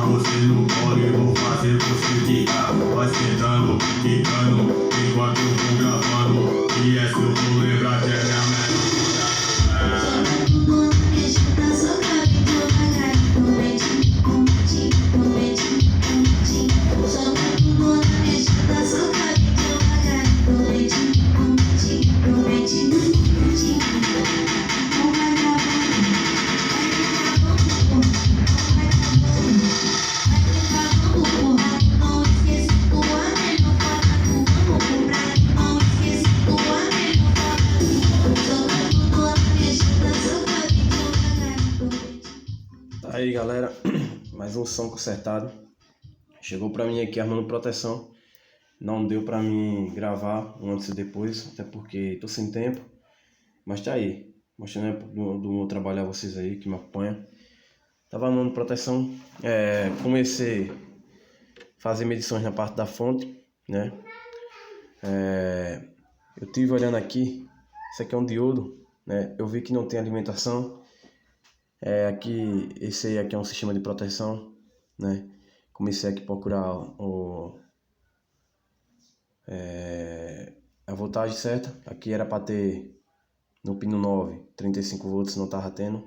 você no colo e vou fazer você ficar. Vai sentando, quicando, enquanto eu vou gravando. E essa eu vou lembrar que ela é a melhor. Joga tudo na minha chuta, só cabe devagar. Momentinho, momentinho, momentinho, momentinho. Joga tudo na minha chuta, só cabe devagar. Momentinho, momentinho, momentinho, momentinho. Não vai gravando, vai gravando, porra. Não esqueça tua melhor foto. Vamos comprar, não esqueça tua melhor foto. Joga tudo na minha chuta, só cabe devagar. Tá aí, galera, mais um som consertado. Chegou pra mim aqui armando proteção. Não deu pra mim gravar um antes e depois, até porque tô sem tempo. Mas tá aí, mostrando do meu trabalho a vocês aí que me acompanham. Tava armando proteção, comecei a fazer medições na parte da fonte, né? Eu tive olhando aqui, isso aqui é um diodo, né? Eu vi que não tem alimentação. Aqui, esse aí aqui é um sistema de proteção, né? Comecei aqui a procurar a voltagem certa. Aqui era para ter no pino 9, 35 volts, não tava tendo.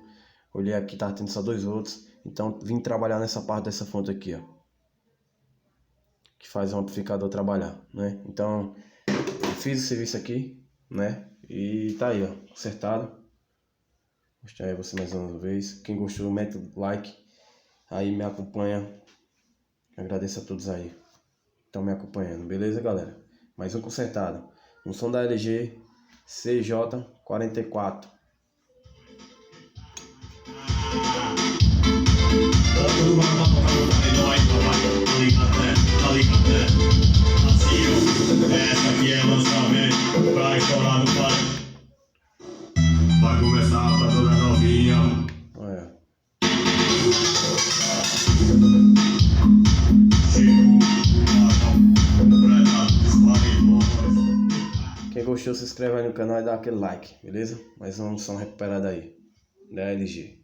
Olhei aqui, tava tendo só 2 volts. Então vim trabalhar nessa parte dessa fonte aqui, ó, que faz o amplificador trabalhar, né? Então fiz o serviço aqui, né? E tá aí, ó, consertado. Vou mostrar aí você mais uma vez. Quem gostou, mete o like aí, me acompanha. Agradeço a todos aí que estão me acompanhando, beleza, galera? Mais um consertado, um som da LG CJ44. Essa aqui é lançamento pra estourar no palco. Vai começar pra toda novinha. Olha. Quem gostou, se inscreve aí no canal e dá aquele like, beleza? Mais um som recuperado aí da LG.